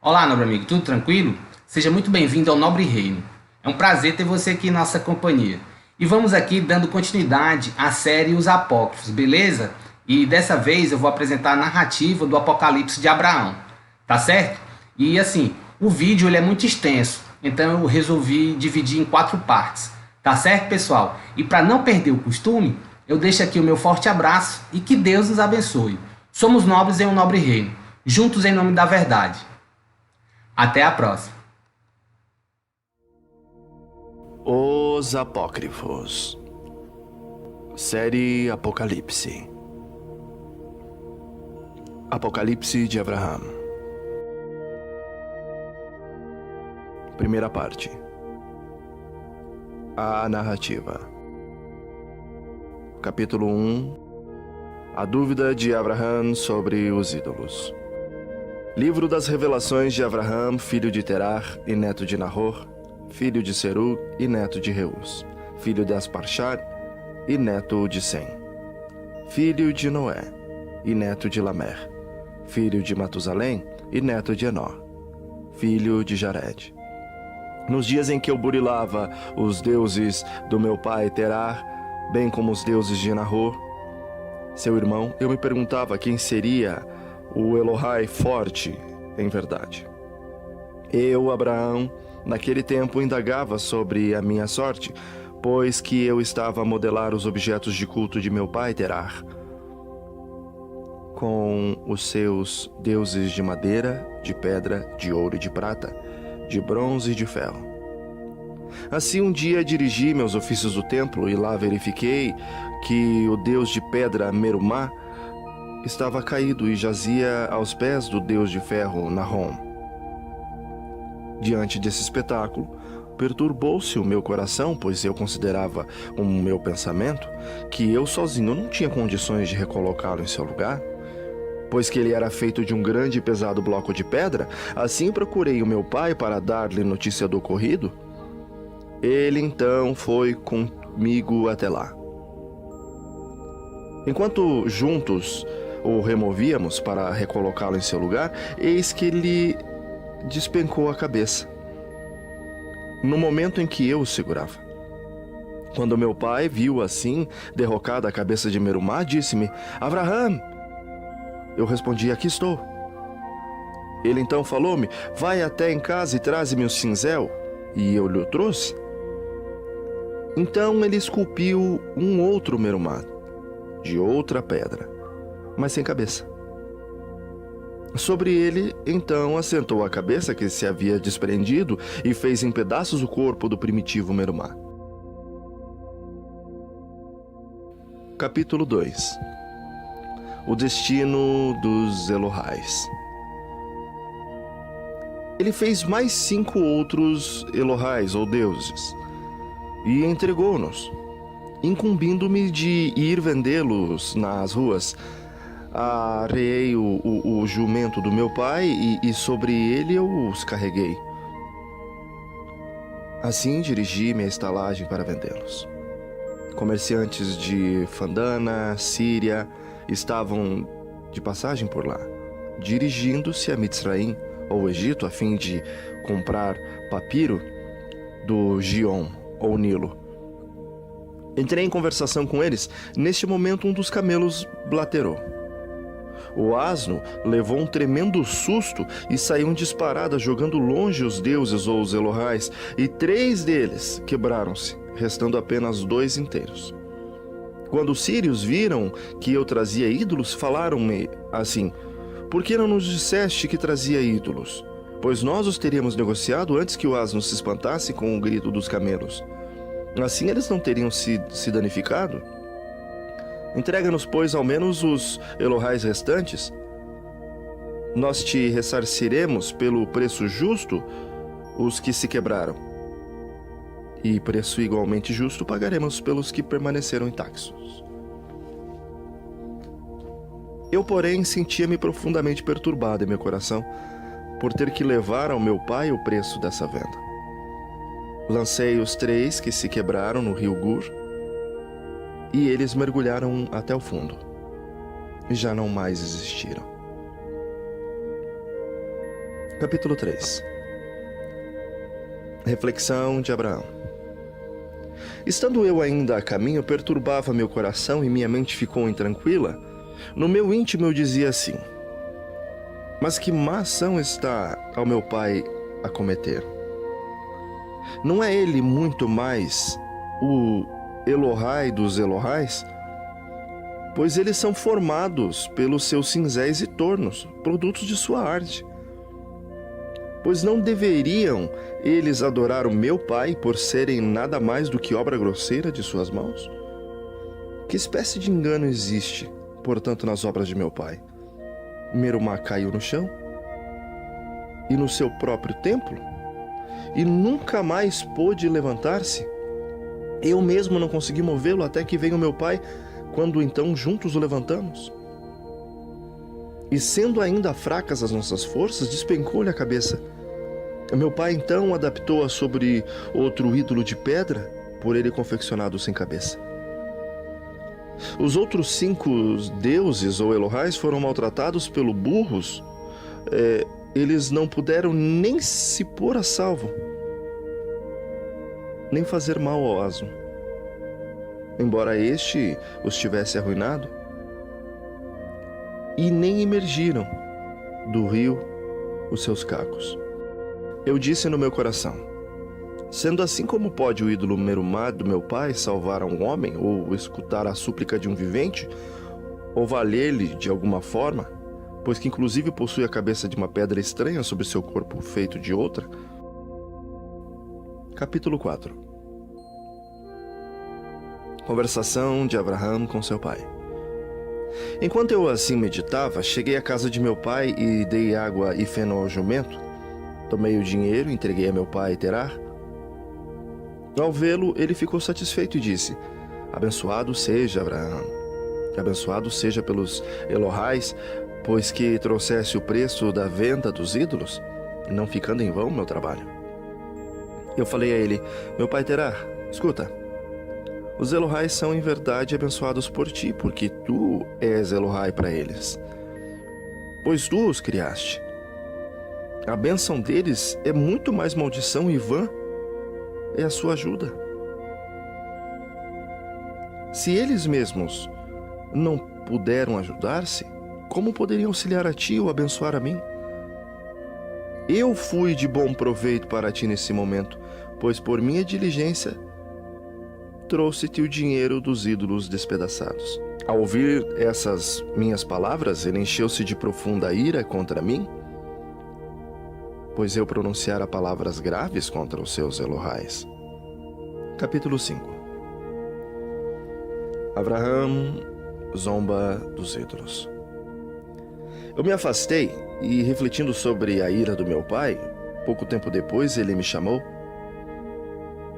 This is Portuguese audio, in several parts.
Olá, nobre amigo, tudo tranquilo? Seja muito bem-vindo ao Nobre Reino. É um prazer ter você aqui em nossa companhia. E vamos aqui dando continuidade à série Os Apócrifos, beleza? E dessa vez eu vou apresentar a narrativa do Apocalipse de Abraão, tá certo? E assim, o vídeo ele é muito extenso, então eu resolvi dividir em 4 partes, tá certo, pessoal? E para não perder o costume, eu deixo aqui o meu forte abraço e que Deus nos abençoe. Somos nobres em um nobre reino, juntos em nome da verdade. Até a próxima. Os Apócrifos. Série Apocalipse. Apocalipse de Abraham. Primeira parte. A narrativa. Capítulo 1. A dúvida de Abraham sobre os ídolos. Livro das Revelações de Abraham, filho de Terar e neto de Nahor, filho de Serug e neto de Reus, filho de Asparchar e neto de Sem, filho de Noé e neto de Lamer, filho de Matusalém e neto de Enó, filho de Jared. Nos dias em que eu burilava os deuses do meu pai Terar, bem como os deuses de Nahor, seu irmão, eu me perguntava quem seria o Elohai forte em verdade. Eu, Abraão, naquele tempo indagava sobre a minha sorte, pois que eu estava a modelar os objetos de culto de meu pai Terar, com os seus deuses de madeira, de pedra, de ouro e de prata, de bronze e de ferro. Assim um dia dirigi-me aos ofícios do templo e lá verifiquei que o deus de pedra Merumá estava caído e jazia aos pés do deus de ferro Nahom. Diante desse espetáculo, perturbou-se o meu coração, pois eu considerava o meu pensamento que eu sozinho não tinha condições de recolocá-lo em seu lugar, pois que ele era feito de um grande e pesado bloco de pedra. Assim procurei o meu pai para dar-lhe notícia do ocorrido. Ele então foi comigo até lá. Enquanto juntos o removíamos para recolocá-lo em seu lugar, eis que ele despencou a cabeça, no momento em que eu o segurava. Quando meu pai viu assim derrocada a cabeça de Merumá, disse-me: Abraham! Eu respondi: aqui estou. Ele então falou-me: vai até em casa e traze-me o cinzel. E eu lhe o trouxe. Então ele esculpiu um outro Merumá, de outra pedra, mas sem cabeça. Sobre ele, então, assentou a cabeça que se havia desprendido e fez em pedaços o corpo do primitivo Merumá. Capítulo 2. O destino dos Elohais. Ele fez mais 5 outros Elohais, ou deuses, e entregou-nos, incumbindo-me de ir vendê-los nas ruas. Arreei o jumento do meu pai e sobre ele eu os carreguei. Assim dirigi-me à estalagem para vendê-los. Comerciantes de Fandana, Síria, estavam de passagem por lá, dirigindo-se a Mitzraim, ou Egito, a fim de comprar papiro do Gion, ou Nilo. Entrei em conversação com eles. Neste momento, um dos camelos blaterou. O asno levou um tremendo susto e saiu disparada, jogando longe os deuses ou os Elohais, e 3 deles quebraram-se, restando apenas 2 inteiros. Quando os sírios viram que eu trazia ídolos, falaram-me assim: por que não nos disseste que trazia ídolos? Pois nós os teríamos negociado antes que o asno se espantasse com o grito dos camelos. Assim eles não teriam se danificado? Entrega-nos, pois, ao menos os Elohais restantes. Nós te ressarciremos pelo preço justo os que se quebraram. E preço igualmente justo pagaremos pelos que permaneceram intactos. Eu, porém, sentia-me profundamente perturbado em meu coração por ter que levar ao meu pai o preço dessa venda. Lancei os 3 que se quebraram no rio Gur, e eles mergulharam até o fundo, e já não mais existiram. Capítulo 3. Reflexão de Abraão. Estando eu ainda a caminho, perturbava meu coração e minha mente ficou intranquila. No meu íntimo eu dizia assim: mas que má ação está ao meu pai a cometer? Não é ele muito mais o Elohai dos Elohais? Pois eles são formados pelos seus cinzéis e tornos, produtos de sua arte. Pois não deveriam eles adorar o meu pai por serem nada mais do que obra grosseira de suas mãos? Que espécie de engano existe, portanto, nas obras de meu pai? Merumá caiu no chão e no seu próprio templo e nunca mais pôde levantar-se. Eu mesmo não consegui movê-lo até que veio meu pai, quando então juntos o levantamos. E sendo ainda fracas as nossas forças, despencou-lhe a cabeça. Meu pai então adaptou-a sobre outro ídolo de pedra, por ele confeccionado sem cabeça. Os outros 5 deuses ou Elohais foram maltratados pelo burros. Eles não puderam nem se pôr a salvo, nem fazer mal ao asno, embora este os tivesse arruinado, e nem emergiram do rio os seus cacos. Eu disse no meu coração: sendo assim, como pode o ídolo Merumá do meu pai salvar a um homem, ou escutar a súplica de um vivente, ou valer-lhe de alguma forma, pois que inclusive possui a cabeça de uma pedra estranha sobre seu corpo feito de outra? Capítulo 4. Conversação de Abraão com seu pai. Enquanto eu assim meditava, cheguei à casa de meu pai e dei água e feno ao jumento. Tomei o dinheiro e entreguei a meu pai Terá. Ao vê-lo, ele ficou satisfeito e disse: abençoado seja Abraão, abençoado seja pelos Elohais, pois que trouxesse o preço da venda dos ídolos, não ficando em vão meu trabalho. Eu falei a ele: meu pai Terá, escuta, os Elohais são em verdade abençoados por ti, porque tu és Elohai para eles, pois tu os criaste. A bênção deles é muito mais maldição e vã é a sua ajuda. Se eles mesmos não puderam ajudar-se, como poderiam auxiliar a ti ou abençoar a mim? Eu fui de bom proveito para ti nesse momento, pois por minha diligência trouxe-te o dinheiro dos ídolos despedaçados. Ao ouvir essas minhas palavras, ele encheu-se de profunda ira contra mim, pois eu pronunciara palavras graves contra os seus Elohais. Capítulo 5. Abraão zomba dos ídolos. Eu me afastei e, refletindo sobre a ira do meu pai, pouco tempo depois ele me chamou.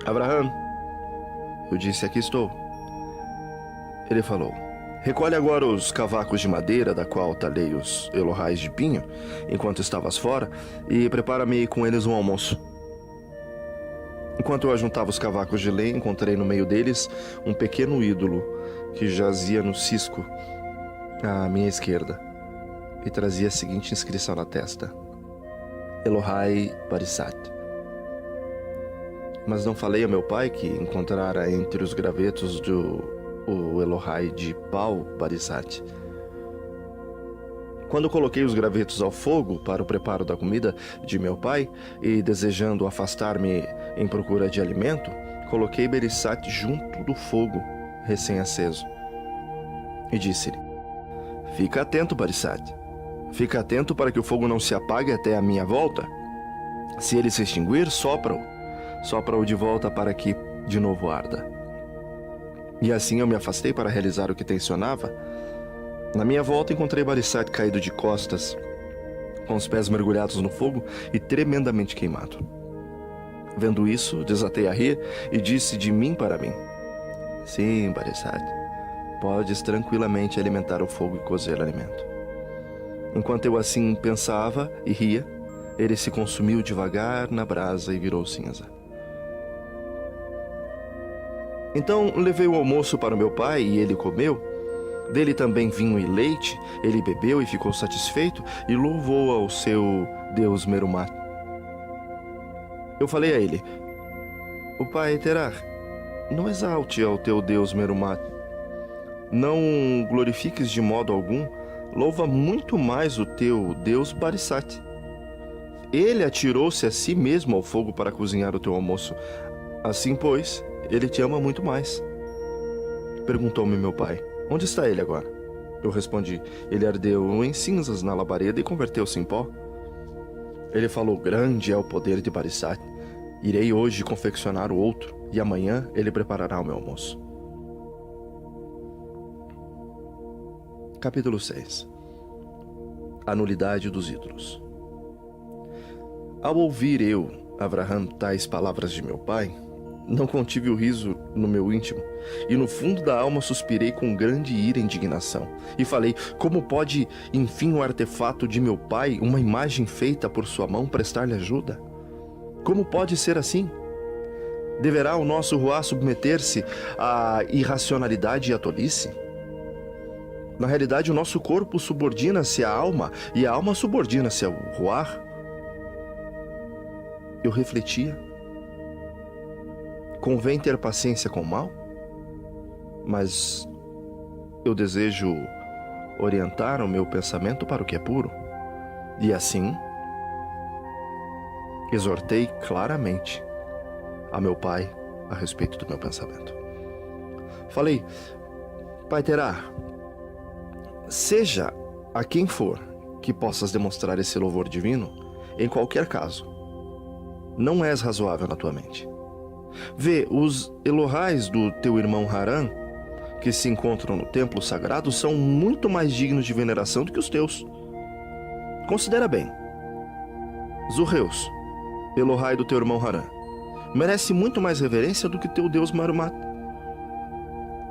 Abraão, eu disse: aqui estou. Ele falou: recolhe agora os cavacos de madeira, da qual talhei os Elohais de pinho, enquanto estavas fora, e prepara-me com eles um almoço. Enquanto eu ajuntava os cavacos de lenha, encontrei no meio deles um pequeno ídolo que jazia no cisco à minha esquerda e trazia a seguinte inscrição na testa: Elohai Barisat. Mas não falei a meu pai que encontrara entre os gravetos o Elohai de Pau Barisat. Quando coloquei os gravetos ao fogo para o preparo da comida de meu pai, e desejando afastar-me em procura de alimento, coloquei Barisat junto do fogo recém-aceso. E disse-lhe: fica atento, Barisat. Fica atento para que o fogo não se apague até a minha volta. Se ele se extinguir, sopra-o. Sopra-o de volta para que de novo arda. E assim eu me afastei para realizar o que tencionava. Na minha volta encontrei Barisat caído de costas, com os pés mergulhados no fogo e tremendamente queimado. Vendo isso, desatei a rir e disse de mim para mim: sim, Barisat, podes tranquilamente alimentar o fogo e cozer alimento. Enquanto eu assim pensava e ria, ele se consumiu devagar na brasa e virou cinza. Então levei o almoço para o meu pai e ele comeu. Dele também vinho e leite. Ele bebeu e ficou satisfeito e louvou ao seu Deus Merumat. Eu falei a ele: o pai Terah, não exalte ao teu Deus Merumat. Não glorifiques de modo algum, louva muito mais o teu Deus Barisat. Ele atirou-se a si mesmo ao fogo para cozinhar o teu almoço. Assim, pois, ele te ama muito mais. Perguntou-me meu pai: onde está ele agora? Eu respondi: ele ardeu em cinzas na labareda e converteu-se em pó. Ele falou: grande é o poder de Barisat. Irei hoje confeccionar o outro, e amanhã ele preparará o meu almoço. Capítulo 6. A nulidade dos ídolos. Ao ouvir eu, Abraham, tais palavras de meu pai, não contive o riso no meu íntimo, e no fundo da alma suspirei com grande ira e indignação. E falei: como pode, enfim, o artefato de meu pai, uma imagem feita por sua mão, prestar-lhe ajuda? Como pode ser assim? Deverá o nosso Ruá submeter-se à irracionalidade e à tolice? Na realidade, o nosso corpo subordina-se à alma, e a alma subordina-se ao Ruá. Eu refletia: convém ter paciência com o mal? Mas eu desejo orientar o meu pensamento para o que é puro. E assim, exortei claramente a meu pai a respeito do meu pensamento. Falei: pai Terah, seja a quem for que possas demonstrar esse louvor divino, em qualquer caso, não és razoável na tua mente. Vê, os Elohais do teu irmão Harã, que se encontram no templo sagrado, são muito mais dignos de veneração do que os teus. Considera bem. Zurreus, Elohai do teu irmão Harã, merece muito mais reverência do que teu Deus Merumat.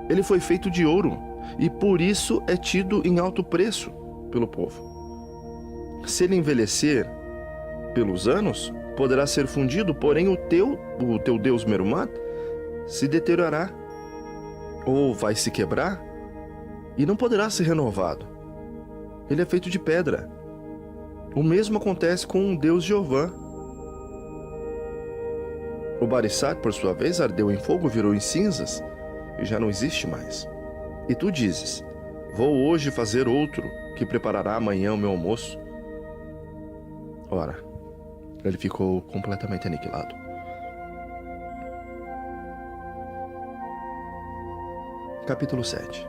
Ele foi feito de ouro, e por isso é tido em alto preço pelo povo. Se ele envelhecer pelos anos, poderá ser fundido, porém o teu Deus Merumat se deteriorará, ou vai se quebrar, e não poderá ser renovado. Ele é feito de pedra. O mesmo acontece com o Deus Jeová. O Barisat, por sua vez, ardeu em fogo, virou em cinzas, e já não existe mais. E tu dizes: vou hoje fazer outro, que preparará amanhã o meu almoço. Ora, ele ficou completamente aniquilado. Capítulo 7.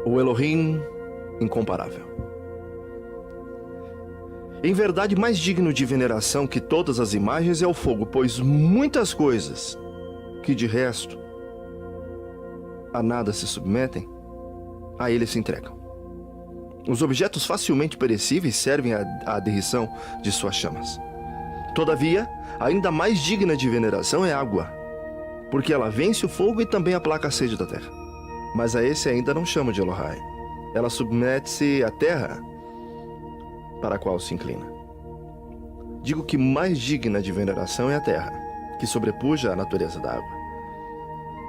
O Elohim incomparável. Em verdade, mais digno de veneração que todas as imagens é o fogo, pois muitas coisas que de resto a nada se submetem, a ele se entregam. Os objetos facilmente perecíveis servem à derrição de suas chamas. Todavia, ainda mais digna de veneração é a água, porque ela vence o fogo e também aplaca a sede da terra. Mas a esse ainda não chamo de Elohai. Ela submete-se à terra para a qual se inclina. Digo que mais digna de veneração é a terra, que sobrepuja a natureza da água.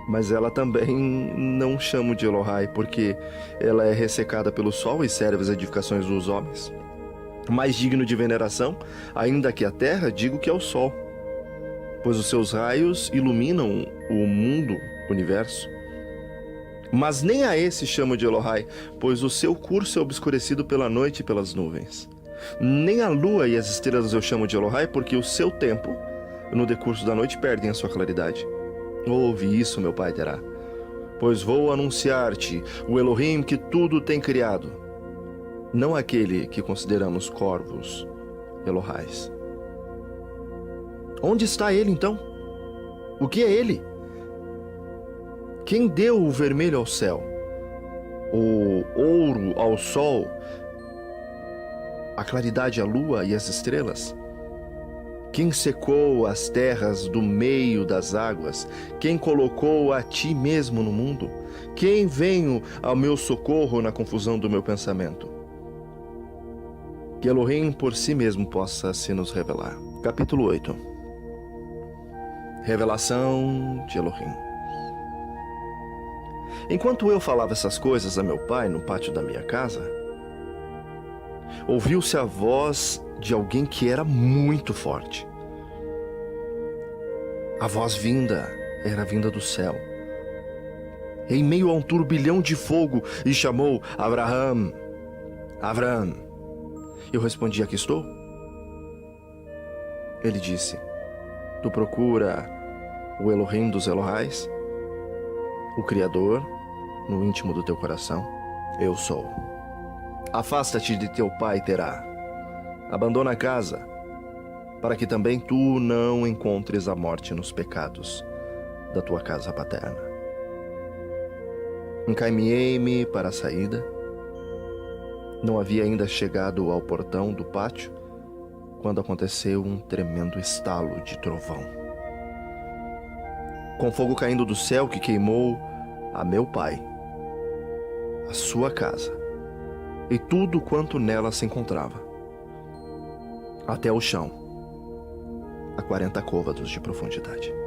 Mas ela também não chamo de Elohai, porque ela é ressecada pelo sol e serve às edificações dos homens. Mais digno de veneração, ainda que a terra, digo que é o sol, pois os seus raios iluminam o mundo, o universo. Mas nem a esse chamo de Elohai, pois o seu curso é obscurecido pela noite e pelas nuvens. Nem a lua e as estrelas eu chamo de Elohai, porque o seu tempo, no decurso da noite, perdem a sua claridade. Ouve isso, meu pai Terah, pois vou anunciar-te o Elohim que tudo tem criado, não aquele que consideramos corvos, Elohais. Onde está ele, então? O que é ele? Quem deu o vermelho ao céu, o ouro ao sol, a claridade à lua e às estrelas? Quem secou as terras do meio das águas? Quem colocou a ti mesmo no mundo? Quem veio ao meu socorro na confusão do meu pensamento? Que Elohim por si mesmo possa se nos revelar. Capítulo 8. Revelação de Elohim. Enquanto eu falava essas coisas a meu pai no pátio da minha casa, ouviu-se a voz de alguém que era muito forte. A voz era vinda do céu, em meio a um turbilhão de fogo, e chamou: Abraham, Abraham. Eu respondi: aqui estou. Ele disse: tu procura o Elohim dos Elohais, o Criador, no íntimo do teu coração? Eu sou. Afasta-te de teu pai, Terá. Abandona a casa, para que também tu não encontres a morte nos pecados da tua casa paterna. Encaminhei-me para a saída. Não havia ainda chegado ao portão do pátio quando aconteceu um tremendo estalo de trovão, com fogo caindo do céu que queimou a meu pai, a sua casa e tudo quanto nela se encontrava, até o chão, a 40 côvados de profundidade.